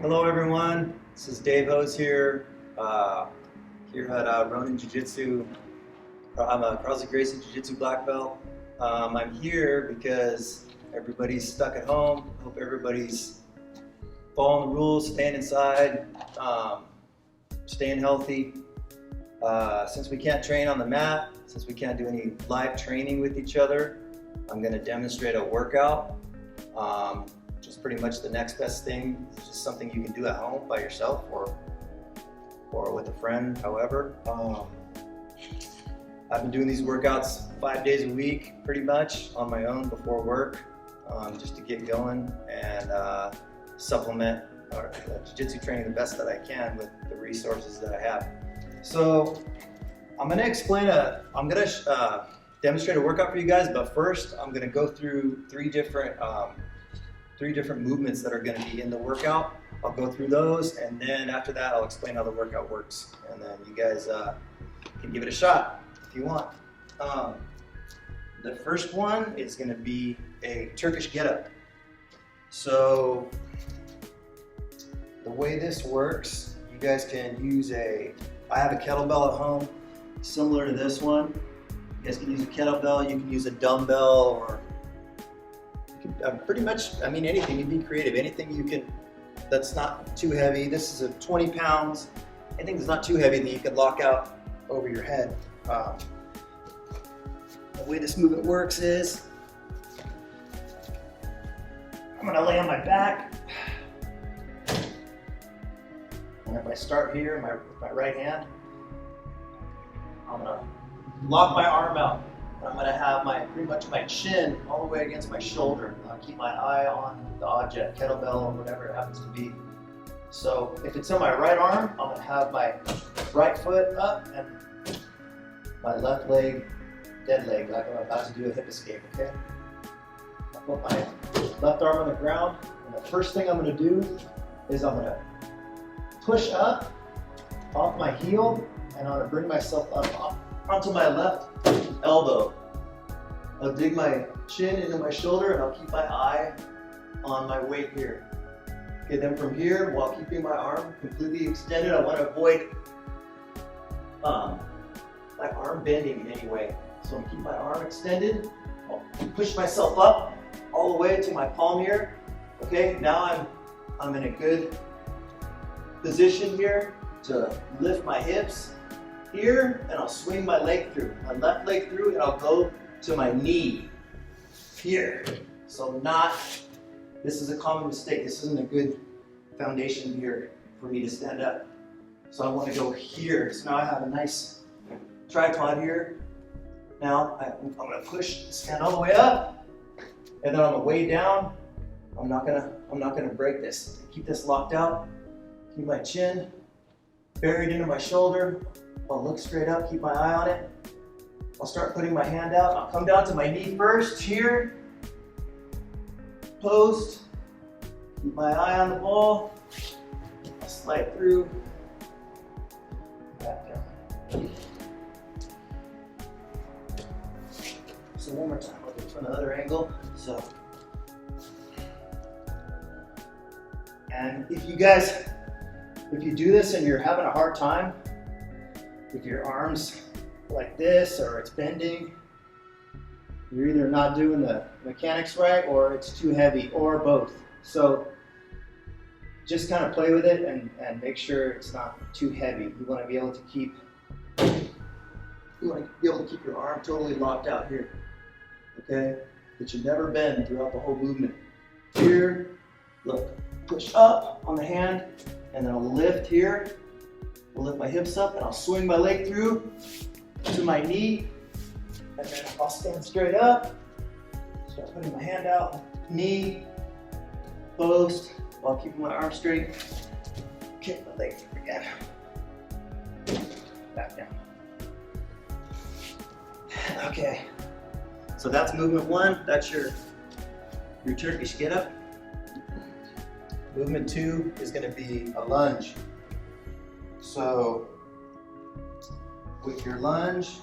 Hello everyone, this is Dave Hose here, here at Ronin Jiu-Jitsu. I'm a Carlson Gracie Jiu-Jitsu black belt. I'm here because everybody's stuck at home. Hope everybody's following the rules, staying inside, staying healthy. Since we can't train on the mat, since we can't do any live training with each other, I'm going to demonstrate a workout. Just pretty much the next best thing. It's just something you can do at home by yourself or with a friend, however. I've been doing these workouts 5 days a week pretty much on my own before work, just to get going and supplement our jiu-jitsu training the best that I can with the resources that I have. So I'm going to demonstrate a workout for you guys, but first I'm going to go through three different movements that are going to be in the workout. I'll go through those, and then after that I'll explain how the workout works, and then you guys can give it a shot if you want. The first one is going to be a Turkish get-up. So the way this works, you guys can use I have a kettlebell at home similar to this one. You guys can use a kettlebell, you can use a dumbbell, or pretty much, anything. You can be creative. Anything you can that's not too heavy. This is a 20 pounds. Anything that's not too heavy that you can lock out over your head. The way this movement works is I'm going to lay on my back. And if I start here with my right hand, I'm going to lock my arm out. I'm going to have pretty much my chin all the way against my shoulder. I'll keep my eye on the object, kettlebell or whatever it happens to be. So if it's on my right arm, I'm going to have my right foot up and my left leg, dead leg, like I'm about to do a hip escape, okay? I'll put my left arm on the ground, and the first thing I'm going to do is I'm going to push up off my heel, and I'm going to bring myself up onto my left elbow. I'll dig my chin into my shoulder, and I'll keep my eye on my weight here. Okay, then from here, while keeping my arm completely extended, I want to avoid my arm bending in any way. So I'm keep my arm extended. I'll push myself up all the way to my palm here. Okay, now I'm in a good position here to lift my hips here, and I'll swing my leg through, my left leg through, and I'll go to my knee here. So this is a common mistake. This isn't a good foundation here for me to stand up. So I want to go here. So now I have a nice tripod here. Now I'm going to stand all the way up, and then on the way down, I'm not gonna break this. Keep this locked out. Keep my chin buried into my shoulder. I'll look straight up, keep my eye on it. I'll start putting my hand out. I'll come down to my knee first here. Post. Keep my eye on the ball. I'll slide through. Back down. So one more time, I'll do it from the other angle. So, and if you do this and you're having a hard time, if your arm's like this or it's bending, you're either not doing the mechanics right or it's too heavy or both. So just kind of play with it and make sure it's not too heavy. You want to be able to keep your arm totally locked out here. Okay? It should never bend throughout the whole movement. Here, look, push up on the hand, and then I'll lift here. I'll lift my hips up, and I'll swing my leg through to my knee, and then I'll stand straight up, start putting my hand out, knee, post, while keeping my arm straight, kick my leg through again, back down. Okay, so that's movement one, that's your Turkish get-up. Movement two is going to be a lunge. So with your lunge,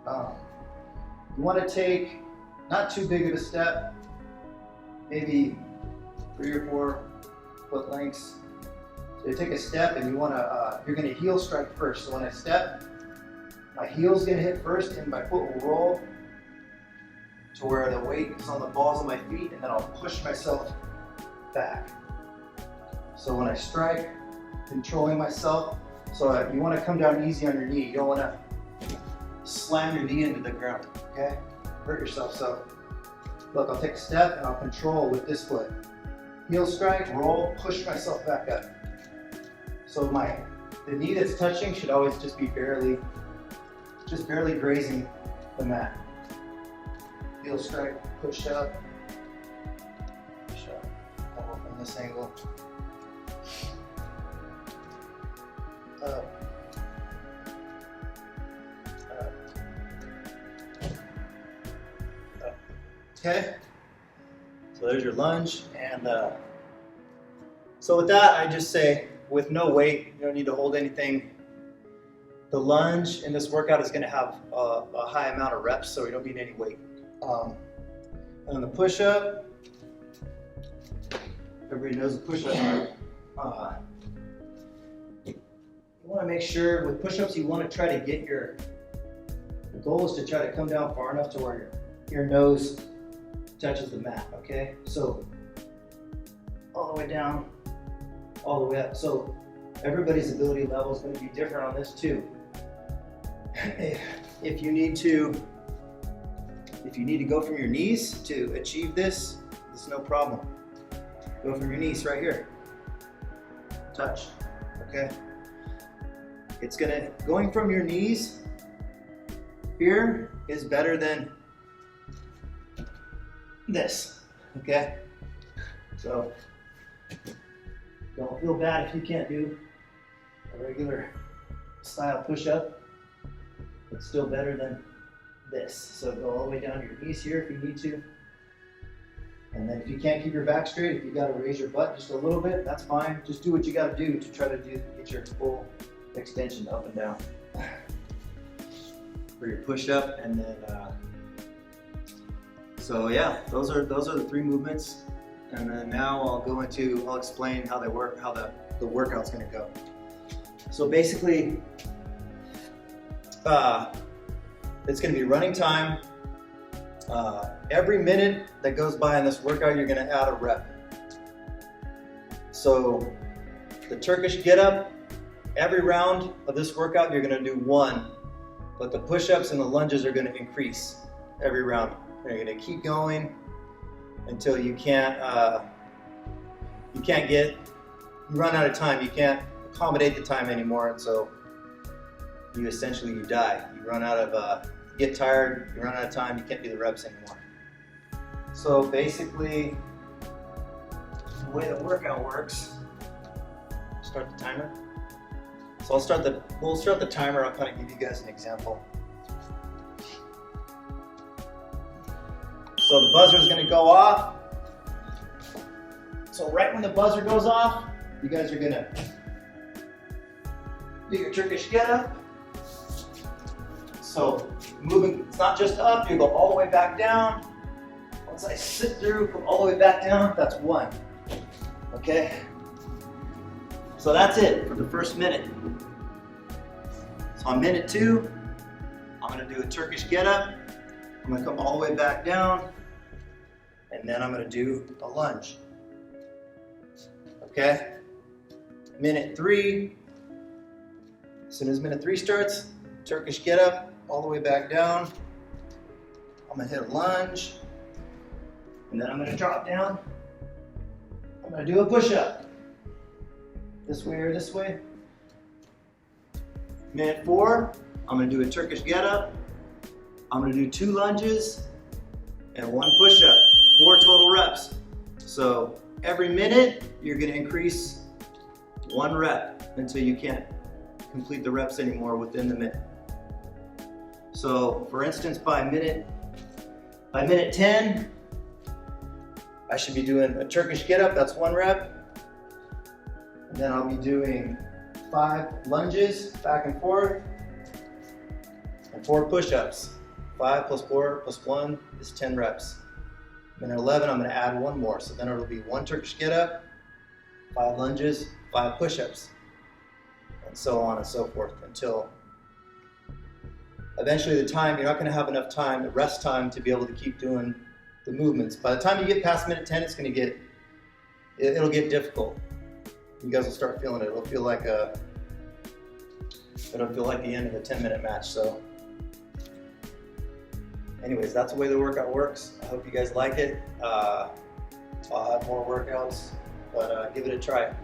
you want to take not too big of a step, maybe 3 or 4 foot lengths So you take a step and you're gonna heel strike first. So when I step, my heel's gonna hit first and my foot will roll to where the weight is on the balls of my feet, and then I'll push myself back. So when I strike, controlling myself, so you wanna come down easy on your knee. You don't wanna slam your knee into the ground, okay? Hurt yourself. So look, I'll take a step and I'll control with this foot. Heel strike, roll, push myself back up. So the knee that's touching should always just be barely grazing the mat. Heel strike, push up, double from this angle, up, up, up. Okay? So there's your lunge, and so with that, I just say, with no weight, you don't need to hold anything. The lunge in this workout is going to have a high amount of reps, so you don't need any weight. And the push-up, everybody knows the push-up. You want to make sure with push-ups, you want to try to get the goal is to try to come down far enough to where your nose touches the mat, okay? So all the way down, all the way up. So everybody's ability level is going to be different on this too. If you need to go from your knees to achieve this, it's no problem. Go from your knees right here. Touch, okay? Going from your knees here is better than this, okay? So don't feel bad if you can't do a regular style push-up. It's still better than this. So go all the way down to your knees here if you need to. And then if you can't keep your back straight, if you got to raise your butt just a little bit, that's fine. Just do what you got to do to try to get your full extension up and down for your push-up. And then so yeah, those are the three movements. And then now I'll explain how they work, how the workout's going to go. So basically, it's going to be running time. Every minute that goes by in this workout, you're going to add a rep. So the Turkish get-up, every round of this workout, you're going to do one, but the push-ups and the lunges are going to increase every round. You're going to keep going until you run out of time. You can't accommodate the time anymore, and so you die. You run out of, get tired, you run out of time, you can't do the reps anymore. So basically, the way the workout works, start the timer. So we'll start the timer. I'll kind of give you guys an example. So the buzzer is going to go off. So right when the buzzer goes off, you guys are going to do your Turkish get-up. So moving, it's not just up, you go all the way back down. Once I sit through, come all the way back down, that's one. Okay? So that's it for the first minute. So on minute 2, I'm going to do a Turkish get-up. I'm going to come all the way back down, and then I'm going to do a lunge. Okay? Minute 3, as soon as minute 3 starts, Turkish get-up, all the way back down. I'm going to hit a lunge, and then I'm going to drop down. I'm going to do a push-up. This way or this way. Minute 4, I'm going to do a Turkish get-up. I'm going to do 2 lunges and 1 push-up, 4 total reps. So every minute, you're going to increase 1 rep until you can't complete the reps anymore within the minute. So for instance, by minute 10, I should be doing a Turkish get-up, that's 1 rep. And then I'll be doing 5 lunges back and forth and 4 push-ups. 5 plus 4 plus 1 is 10 reps. Minute 11, I'm going to add 1 more. So then it'll be 1 Turkish get-up, 5 lunges, 5 push-ups, and so on and so forth, until eventually you're not going to have enough time, the rest time, to be able to keep doing the movements. By the time you get past minute 10, it'll get difficult. You guys will start feeling it. It'll feel like the end of a 10-minute match. So anyways, that's the way the workout works. I hope you guys like it. I'll have more workouts, but give it a try.